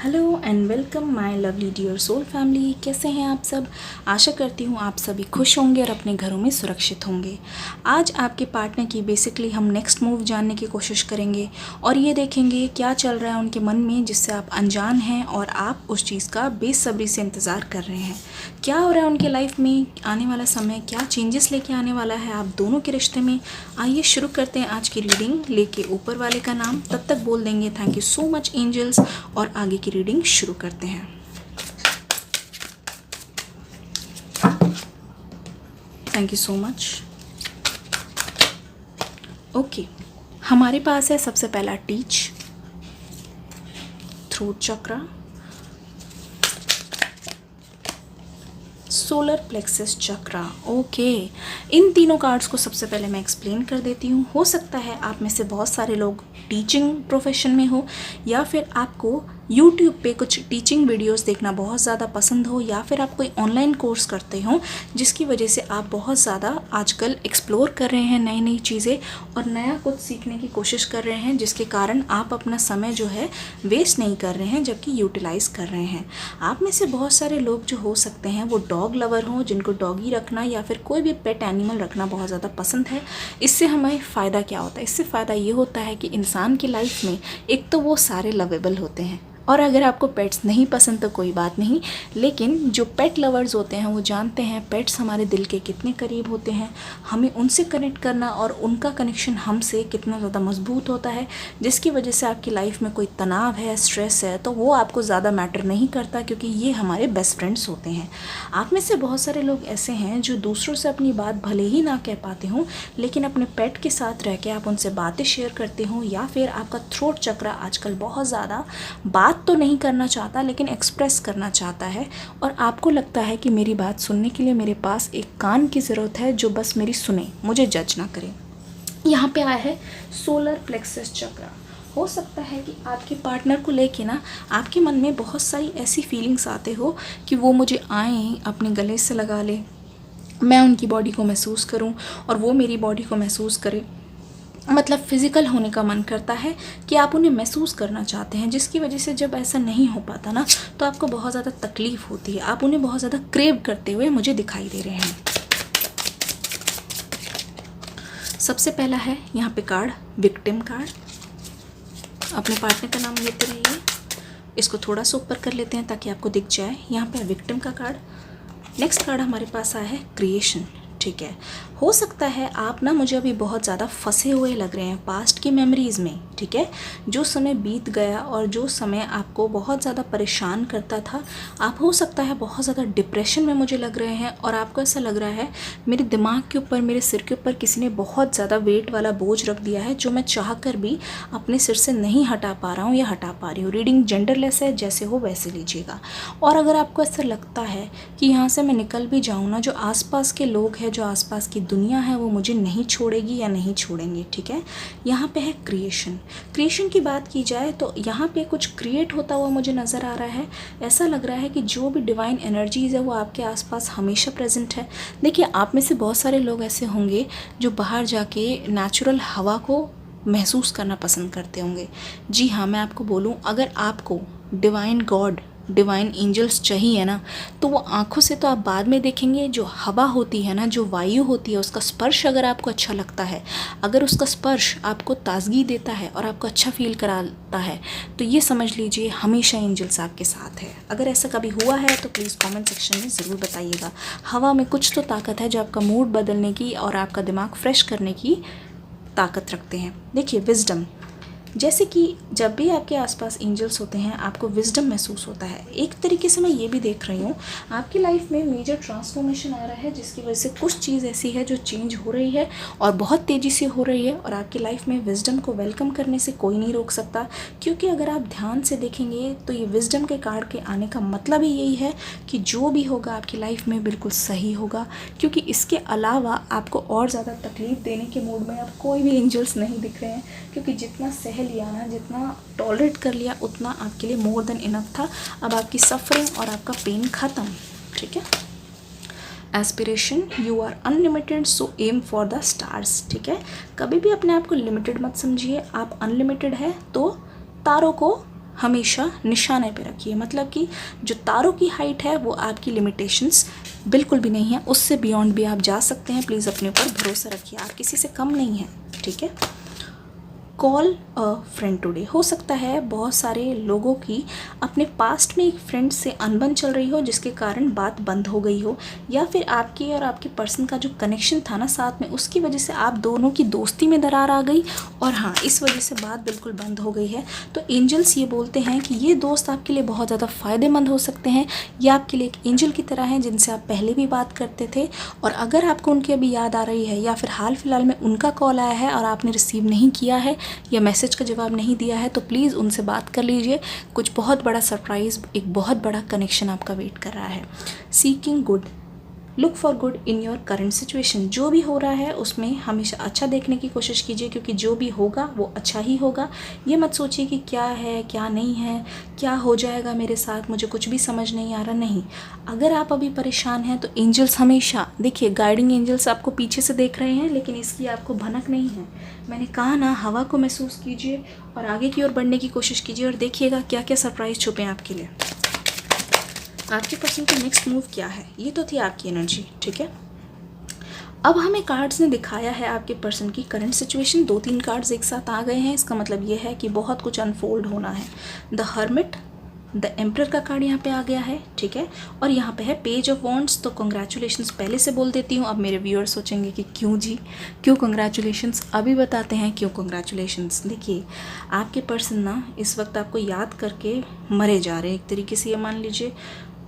Hello and welcome my lovely dear soul family. कैसे हैं आप सब। आशा करती हूँ आप सभी खुश होंगे और अपने घरों में सुरक्षित होंगे। आज आपके पार्टनर की बेसिकली हम नेक्स्ट मूव जानने की कोशिश करेंगे और ये देखेंगे क्या चल रहा है उनके मन में जिससे आप अनजान हैं और आप उस चीज़ का बेसब्री से इंतज़ार कर रहे हैं। क्या हो रहा है उनके लाइफ में, आने वाला समय क्या चेंजेस लेके आने वाला है आप दोनों के रिश्ते में। आइए शुरू करते हैं आज की रीडिंग। लेके ऊपर वाले का नाम तब तक बोल देंगे thank you so much angels और आगे की रीडिंग शुरू करते हैं। Thank you so much. Okay, हमारे पास है सबसे पहला टीच, throat chakra, solar plexus chakra. Okay, इन तीनों कार्ड्स को सबसे पहले मैं एक्सप्लेन कर देती हूँ। हो सकता है आप में से बहुत सारे लोग टीचिंग प्रोफेशन में हो या फिर आपको YouTube पे कुछ टीचिंग वीडियोस देखना बहुत ज़्यादा पसंद हो या फिर आप कोई ऑनलाइन कोर्स करते हो जिसकी वजह से आप बहुत ज़्यादा आजकल एक्सप्लोर कर रहे हैं नई नई चीज़ें और नया कुछ सीखने की कोशिश कर रहे हैं जिसके कारण आप अपना समय जो है वेस्ट नहीं कर रहे हैं जबकि यूटिलाइज़ कर रहे हैं। आप में से बहुत सारे लोग जो हो सकते हैं वो डॉग लवर हों जिनको डॉगी रखना या फिर कोई भी पेट एनिमल रखना बहुत ज़्यादा पसंद है। इससे हमें फ़ायदा क्या होता है? इससे फ़ायदा ये होता है कि इंसान की लाइफ में एक तो वो सारे लवेबल होते हैं और अगर आपको पेट्स नहीं पसंद तो कोई बात नहीं, लेकिन जो पेट लवर्स होते हैं वो जानते हैं पेट्स हमारे दिल के कितने करीब होते हैं। हमें उनसे कनेक्ट करना और उनका कनेक्शन हमसे कितना ज़्यादा मजबूत होता है जिसकी वजह से आपकी लाइफ में कोई तनाव है, स्ट्रेस है तो वो आपको ज़्यादा मैटर नहीं करता क्योंकि ये हमारे बेस्ट फ्रेंड्स होते हैं। आप में से बहुत सारे लोग ऐसे हैं जो दूसरों से अपनी बात भले ही ना कह पाते हों लेकिन अपने पेट के साथ रह के आप उनसे बातें शेयर करते हो या फिर आपका थ्रोट चक्रा आजकल बहुत ज़्यादा बात तो नहीं करना चाहता लेकिन एक्सप्रेस करना चाहता है और आपको लगता है कि मेरी बात सुनने के लिए मेरे पास एक कान की ज़रूरत है जो बस मेरी सुने, मुझे जज ना करे। यहाँ पे आया है सोलर प्लेक्सस चक्रा। हो सकता है कि आपके पार्टनर को लेके ना आपके मन में बहुत सारी ऐसी फीलिंग्स आते हो कि वो मुझे आए अपने गले से लगा ले, मैं उनकी बॉडी को महसूस करूं और वो मेरी बॉडी को महसूस करे। मतलब फ़िज़िकल होने का मन करता है कि आप उन्हें महसूस करना चाहते हैं जिसकी वजह से जब ऐसा नहीं हो पाता ना तो आपको बहुत ज़्यादा तकलीफ़ होती है। आप उन्हें बहुत ज़्यादा क्रेव करते हुए मुझे दिखाई दे रहे हैं। सबसे पहला है यहाँ पे कार्ड विक्टिम कार्ड। अपने पार्टनर का नाम लेते रहिए। इसको थोड़ा सा ऊपर कर लेते हैं ताकि आपको दिख जाए। यहाँ पे विक्टिम का कार्ड। नेक्स्ट कार्ड हमारे पास आया है क्रिएशन। ठीक है, हो सकता है आप ना मुझे अभी बहुत ज़्यादा फंसे हुए लग रहे हैं पास्ट की मेमोरीज़ में। ठीक है, जो समय बीत गया और जो समय आपको बहुत ज़्यादा परेशान करता था, आप हो सकता है बहुत ज़्यादा डिप्रेशन में मुझे लग रहे हैं और आपको ऐसा लग रहा है मेरे दिमाग के ऊपर, मेरे सिर के ऊपर किसी ने बहुत ज़्यादा वेट वाला बोझ रख दिया है जो मैं चाह कर भी अपने सिर से नहीं हटा पा रहा हूँ या हटा पा रही हूँ। रीडिंग जेंडरलेस है, जैसे हो वैसे लीजिएगा। और अगर आपको ऐसा लगता है कि यहाँ से मैं निकल भी जाऊँ ना, जो आसपास के लोग हैं, जो आसपास की दुनिया है वो मुझे नहीं छोड़ेगी या नहीं छोड़ेंगे। ठीक है, यहाँ पे है क्रिएशन। क्रिएशन की बात की जाए तो यहाँ पे कुछ क्रिएट होता हुआ मुझे नज़र आ रहा है। ऐसा लग रहा है कि जो भी डिवाइन एनर्जीज़ है वो आपके आसपास हमेशा प्रेजेंट है। देखिए, आप में से बहुत सारे लोग ऐसे होंगे जो बाहर जाके नेचुरल हवा को महसूस करना पसंद करते होंगे। जी हाँ, मैं आपको बोलूँ, अगर आपको डिवाइन गॉड, डिवाइन एंजल्स चाहिए ना तो वो आँखों से तो आप बाद में देखेंगे। जो हवा होती है ना, जो वायु होती है, उसका स्पर्श अगर आपको अच्छा लगता है, अगर उसका स्पर्श आपको ताजगी देता है और आपको अच्छा फील कराता है तो ये समझ लीजिए हमेशा एंजल्स आपके साथ है। अगर ऐसा कभी हुआ है तो प्लीज़ कमेंट सेक्शन में ज़रूर बताइएगा। हवा में कुछ तो ताकत है जो आपका मूड बदलने की और आपका दिमाग फ्रेश करने की ताकत रखते हैं। देखिए, विजडम, जैसे कि जब भी आपके आसपास एंजल्स होते हैं आपको विजडम महसूस होता है। एक तरीके से मैं ये भी देख रही हूँ आपकी लाइफ में मेजर ट्रांसफॉर्मेशन आ रहा है जिसकी वजह से कुछ चीज़ ऐसी है जो चेंज हो रही है और बहुत तेज़ी से हो रही है और आपकी लाइफ में विजडम को वेलकम करने से कोई नहीं रोक सकता। क्योंकि अगर आप ध्यान से देखेंगे तो ये विजडम के कार्ड के आने का मतलब ही यही है कि जो भी होगा आपकी लाइफ में बिल्कुल सही होगा। क्योंकि इसके अलावा आपको और ज़्यादा तकलीफ़ देने के मूड में अब कोई भी एंजल्स नहीं दिख रहे हैं क्योंकि जितना सह लिया ना, जितना टॉलरेट कर लिया उतना आपके लिए मोर देन इनफ था। अब आपकी सफरिंग और आपका पेन ख़त्म। ठीक है, aspiration, you are unlimited so aim for the stars. ठीक है, कभी भी अपने आप को लिमिटेड मत समझिए। आप अनलिमिटेड है तो तारों को हमेशा निशाने पे रखिए, मतलब कि जो तारों की हाइट है वो आपकी लिमिटेशंस बिल्कुल भी नहीं है, उससे बियॉन्ड भी आप जा सकते हैं। प्लीज़ अपने ऊपर भरोसा रखिए, आप किसी से कम नहीं हैं, ठीक है। कॉल अ फ्रेंड टुडे, हो सकता है बहुत सारे लोगों की अपने पास्ट में एक फ्रेंड से अनबन चल रही हो जिसके कारण बात बंद हो गई हो, या फिर आपके और आपके पर्सन का जो कनेक्शन था ना साथ में, उसकी वजह से आप दोनों की दोस्ती में दरार आ गई और हाँ, इस वजह से बात बिल्कुल बंद हो गई है। तो एंजल्स ये बोलते हैं कि ये दोस्त आपके लिए बहुत ज़्यादा फ़ायदेमंद हो सकते हैं, ये आपके लिए एक एंजल की तरह हैं जिनसे आप पहले भी बात करते थे, और अगर आपको उनकी अभी याद आ रही है या फिर हाल फिलहाल में उनका कॉल आया है और आपने रिसीव नहीं किया है या मैसेज का जवाब नहीं दिया है, तो प्लीज़ उनसे बात कर लीजिए। कुछ बहुत बड़ा सरप्राइज़, एक बहुत बड़ा कनेक्शन आपका वेट कर रहा है। Seeking good, look for good in your current situation, जो भी हो रहा है उसमें हमेशा अच्छा देखने की कोशिश कीजिए, क्योंकि जो भी होगा वो अच्छा ही होगा। ये मत सोचिए कि क्या है क्या नहीं है, क्या हो जाएगा मेरे साथ, मुझे कुछ भी समझ नहीं आ रहा। नहीं, अगर आप अभी परेशान हैं तो एंजल्स हमेशा, देखिए गाइडिंग एंजल्स आपको पीछे से देख रहे हैं, लेकिन इसकी आपको भनक नहीं है। मैंने कहा ना, हवा को महसूस कीजिए और आगे की ओर बढ़ने की कोशिश कीजिए और देखिएगा क्या क्या सरप्राइज़ छुपे हैं आपके लिए। आपके पर्सन का नेक्स्ट मूव क्या है, ये तो थी आपकी एनर्जी, ठीक है। अब हमें कार्ड्स ने दिखाया है आपके पर्सन की करंट सिचुएशन, 2-3 कार्ड्स एक साथ आ गए हैं, इसका मतलब ये है कि बहुत कुछ अनफोल्ड होना है। द हर्मिट, द एम्परर का कार्ड यहाँ पे आ गया है, ठीक है, और यहाँ पे है पेज ऑफ वॉन्ड्स। तो कंग्रेचुलेशंस पहले से बोल देती हूँ, अब मेरे व्यूअर्स सोचेंगे कि क्यों जी, क्यों कंग्रेचुलेशंस, अभी बताते हैं क्यों कंग्रेचुलेशंस। देखिए, आपके पर्सन ना इस वक्त आपको याद करके मरे जा रहे हैं, एक तरीके से ये मान लीजिए।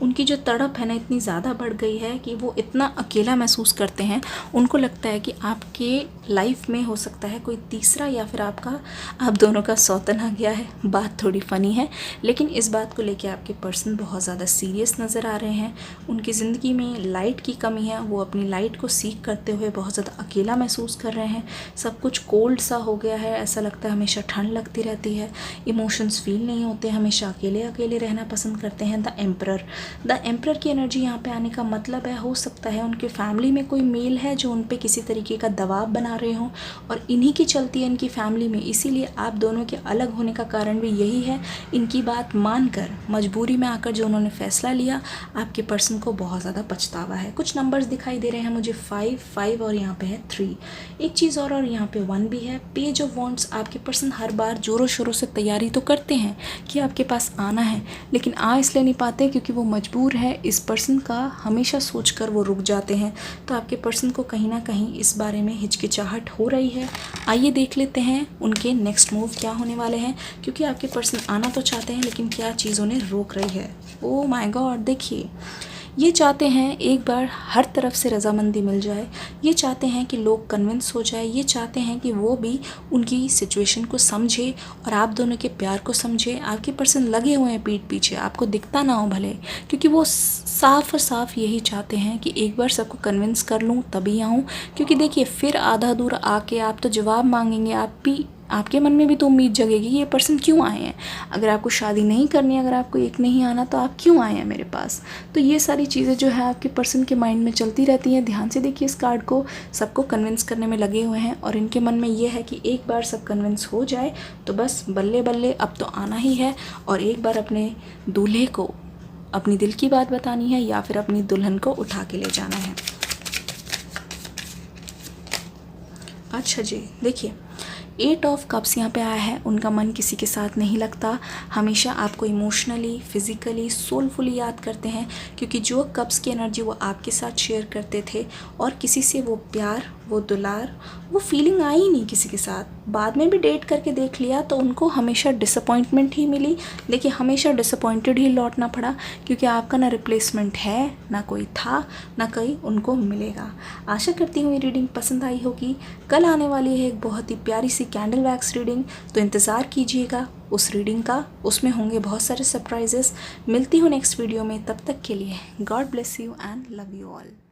उनकी जो तड़प है ना इतनी ज़्यादा बढ़ गई है कि वो इतना अकेला महसूस करते हैं। उनको लगता है कि आपके लाइफ में हो सकता है कोई तीसरा या फिर आप दोनों का सौतन आ गया है। बात थोड़ी फ़नी है, लेकिन इस बात को लेके आपके पर्सन बहुत ज़्यादा सीरियस नज़र आ रहे हैं। उनकी ज़िंदगी में लाइट की कमी है, वो अपनी लाइट को सीख करते हुए बहुत ज़्यादा अकेला महसूस कर रहे हैं। सब कुछ कोल्ड सा हो गया है, ऐसा लगता है हमेशा ठंड लगती रहती है, इमोशंस फील नहीं होते, हमेशा अकेले अकेले रहना पसंद करते हैं। द एम्परर की एनर्जी यहाँ पे आने का मतलब है, हो सकता है उनके फैमिली में कोई मेल है जो उन पे किसी तरीके का दबाव बना रहे हों, और इन्हीं की चलती है इनकी फैमिली में। इसीलिए आप दोनों के अलग होने का कारण भी यही है। इनकी बात मानकर मजबूरी में आकर जो उन्होंने फैसला लिया, आपके पर्सन को बहुत ज़्यादा पछतावा है। कुछ नंबर्स दिखाई दे रहे हैं मुझे, 5 और यहाँ पे है 3। एक चीज़ और यहाँ पे 1 भी है। पेज ऑफ वॉन्ड्स, आपके पर्सन हर बार ज़ोरों शोरों से तैयारी तो करते हैं कि आपके पास आना है, लेकिन आ इसलिए नहीं पाते क्योंकि वो मजबूर है। इस पर्सन का हमेशा सोचकर वो रुक जाते हैं। तो आपके पर्सन को कहीं ना कहीं इस बारे में हिचकिचाहट हो रही है। आइए देख लेते हैं उनके नेक्स्ट मूव क्या होने वाले हैं, क्योंकि आपके पर्सन आना तो चाहते हैं लेकिन क्या चीज़ उन्हें रोक रही है। ओह माय गॉड, देखिए, ये चाहते हैं एक बार हर तरफ से रजामंदी मिल जाए, ये चाहते हैं कि लोग कन्विंस हो जाए, ये चाहते हैं कि वो भी उनकी सिचुएशन को समझे और आप दोनों के प्यार को समझे। आपके पर्सन लगे हुए हैं पीठ पीछे, आपको दिखता ना हो भले, क्योंकि वो साफ और साफ यही चाहते हैं कि एक बार सबको कन्विंस कर लूँ तभी आऊँ। क्योंकि देखिए, फिर आधा दूर आके आप तो जवाब मांगेंगे, आपके मन में भी तो उम्मीद जगेगी ये पर्सन क्यों आए हैं। अगर आपको शादी नहीं करनी, अगर आपको एक नहीं आना, तो आप क्यों आए हैं मेरे पास। तो ये सारी चीज़ें जो है आपके पर्सन के माइंड में चलती रहती हैं। ध्यान से देखिए इस कार्ड को, सबको कन्विंस करने में लगे हुए हैं और इनके मन में ये है कि एक बार सब कन्विंस हो जाए तो बस बल्ले बल्ले अब तो आना ही है, और एक बार अपने दूल्हे को अपनी दिल की बात बतानी है या फिर अपनी दुल्हन को उठा के ले जाना है। अच्छा जी, देखिए 8 ऑफ कप्स यहाँ पे आया है। उनका मन किसी के साथ नहीं लगता, हमेशा आपको इमोशनली, फिज़िकली, सोलफुली याद करते हैं, क्योंकि जो कप्स की एनर्जी वो आपके साथ शेयर करते थे और किसी से वो प्यार, वो दुलार, वो फीलिंग आई नहीं किसी के साथ। बाद में भी डेट करके देख लिया तो उनको हमेशा डिसअपॉइंटमेंट ही मिली। देखिए, हमेशा डिसअपॉइंटेड ही लौटना पड़ा, क्योंकि आपका ना रिप्लेसमेंट है, ना कोई था, ना कोई उनको मिलेगा। आशा करती हूँ ये रीडिंग पसंद आई होगी। कल आने वाली है एक बहुत ही प्यारी सी कैंडल वैक्स रीडिंग, तो इंतज़ार कीजिएगा उस रीडिंग का, उसमें होंगे बहुत सारे सरप्राइजेस। मिलती हूँ नेक्स्ट वीडियो में, तब तक के लिए God bless you and love you all.